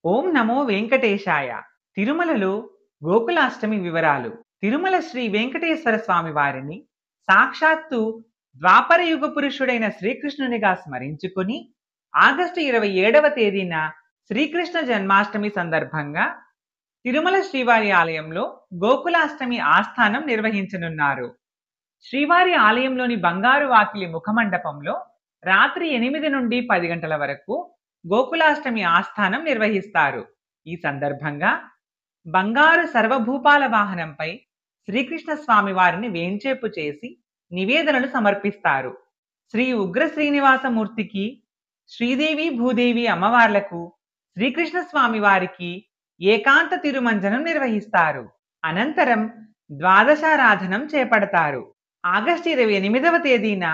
ఓం నమో వెంకటేశాయ. తిరుమలలో గోకులాష్టమి వివరాలు. తిరుమల శ్రీ వెంకటేశ్వర స్వామి వారిని సాక్షాత్తు ద్వాపర యుగ పురుషుడైన శ్రీకృష్ణునిగా స్మరించుకొని ఆగస్టు 27వ తేదీన శ్రీకృష్ణ జన్మాష్టమి సందర్భంగా తిరుమల శ్రీవారి ఆలయంలో గోకులాష్టమి ఆస్థానం నిర్వహించనున్నారు. శ్రీవారి ఆలయంలోని బంగారు వాకిలి ముఖమండపంలో రాత్రి 8 నుండి 10 గంటల వరకు గోకులాష్టమి ఆస్థానం నిర్వహిస్తారు. ఈ సందర్భంగా బంగారు సర్వభూపాల వాహనంపై శ్రీకృష్ణ స్వామి వారిని వేంచేపు చేసి నివేదనలు సమర్పిస్తారు. శ్రీ ఉగ్ర శ్రీనివాసమూర్తికి, శ్రీదేవి భూదేవి అమ్మవార్లకు, శ్రీకృష్ణ స్వామి వారికి ఏకాంత తిరుమంజనం నిర్వహిస్తారు. అనంతరం ద్వాదశారాధనం చేపడతారు. ఆగస్టు 28వ తేదీన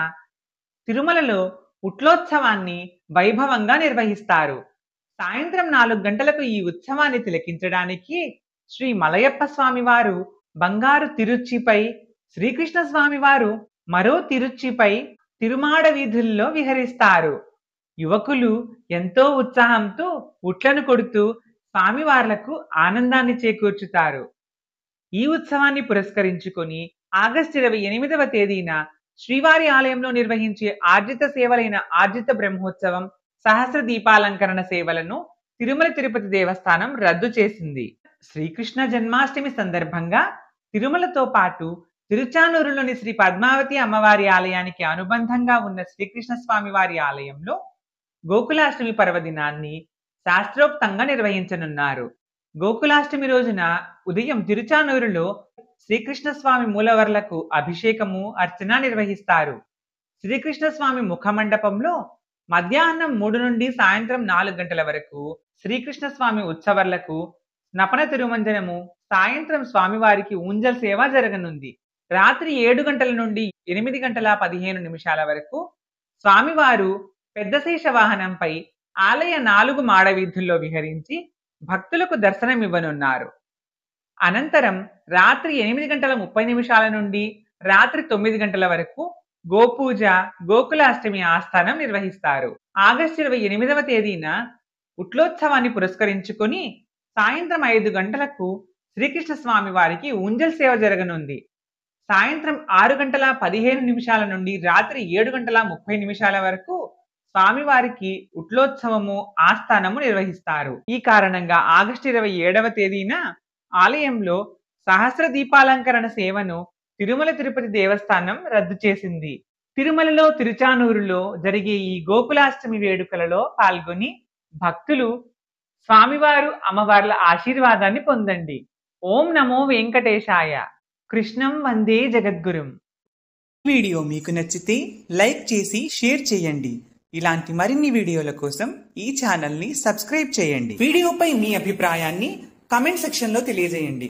తిరుమలలో ఉట్లోత్సవాన్ని వైభవంగా నిర్వహిస్తారు. సాయంత్రం 4 గంటలకు ఈ ఉత్సవాన్ని తిలకించడానికి శ్రీ మలయప్ప స్వామి వారు బంగారు తిరుచ్చిపై, శ్రీకృష్ణ స్వామి వారు మరో తిరుచ్చిపై తిరుమాడ వీధుల్లో విహరిస్తారు. యువకులు ఎంతో ఉత్సాహంతో ఉట్లను కొడుతూ స్వామివార్లకు ఆనందాన్ని చేకూర్చుతారు. ఈ ఉత్సవాన్ని పురస్కరించుకొని ఆగస్టు 28వ తేదీన శ్రీవారి ఆలయంలో నిర్వహించే ఆర్జిత సేవలైన ఆర్జిత బ్రహ్మోత్సవం, సహస్ర దీపాలంకరణ సేవలను తిరుమల తిరుపతి దేవస్థానం రద్దు చేసింది. శ్రీకృష్ణ జన్మాష్టమి సందర్భంగా తిరుమలతో పాటు తిరుచానూరులోని శ్రీ పద్మావతి అమ్మవారి ఆలయానికి అనుబంధంగా ఉన్న శ్రీకృష్ణ స్వామి వారి ఆలయంలో గోకులాష్టమి పర్వదినాన్ని శాస్త్రోక్తంగా నిర్వహించనున్నారు. గోకులాష్టమి రోజున ఉదయం తిరుచానూరులో శ్రీకృష్ణ స్వామి మూలవర్లకు అభిషేకము, అర్చన నిర్వహిస్తారు. శ్రీకృష్ణ స్వామి ముఖమండపంలో మధ్యాహ్నం 3 నుండి సాయంత్రం 4 గంటల వరకు శ్రీకృష్ణ స్వామి ఉత్సవర్లకు స్నపన తిరుమంజనము, సాయంత్రం స్వామివారికి ఊంజల్ సేవ జరగనుంది. రాత్రి 7 గంటల నుండి 8 గంటల 15 నిమిషాల వరకు స్వామివారు పెద్ద శేష వాహనంపై ఆలయ 4 మాడ వీధుల్లో విహరించి భక్తులకు దర్శనమివ్వనున్నారు. అనంతరం రాత్రి 8 గంటల 30 నిమిషాల నుండి రాత్రి 9 గంటల వరకు గోపూజ, గోకులాష్టమి ఆస్థానం నిర్వహిస్తారు. ఆగస్టు 28వ తేదీన ఉట్లోత్సవాన్ని పురస్కరించుకొని సాయంత్రం 5 గంటలకు శ్రీకృష్ణ స్వామి వారికి ఊంజల్ సేవ జరగనుంది. సాయంత్రం 6 గంటల 15 నిమిషాల నుండి రాత్రి 7 గంటల 30 నిమిషాల వరకు స్వామివారికి ఉట్లోత్సవము, ఆస్థానము నిర్వహిస్తారు. ఈ కారణంగా ఆగస్టు 27వ తేదీన ఆలయంలో సహస్ర దీపాలంకరణ సేవను తిరుమల తిరుపతి దేవస్థానం రద్దు చేసింది. తిరుమలలో, తిరుచానూరులో జరిగే ఈ గోకులాష్టమి వేడుకలలో పాల్గొని భక్తులు స్వామివారు, అమ్మవార్ల ఆశీర్వాదాన్ని పొందండి. ఓం నమో వెంకటేశాయ. కృష్ణం వందే జగద్గురుం. వీడియో మీకు నచ్చితే లైక్ చేసి షేర్ చేయండి. ఇలాంటి మరిన్ని వీడియోల కోసం ఈ ఛానల్ని సబ్స్క్రైబ్ చేయండి. వీడియోపై మీ అభిప్రాయాన్ని కామెంట్ సెక్షన్లో తెలియజేయండి.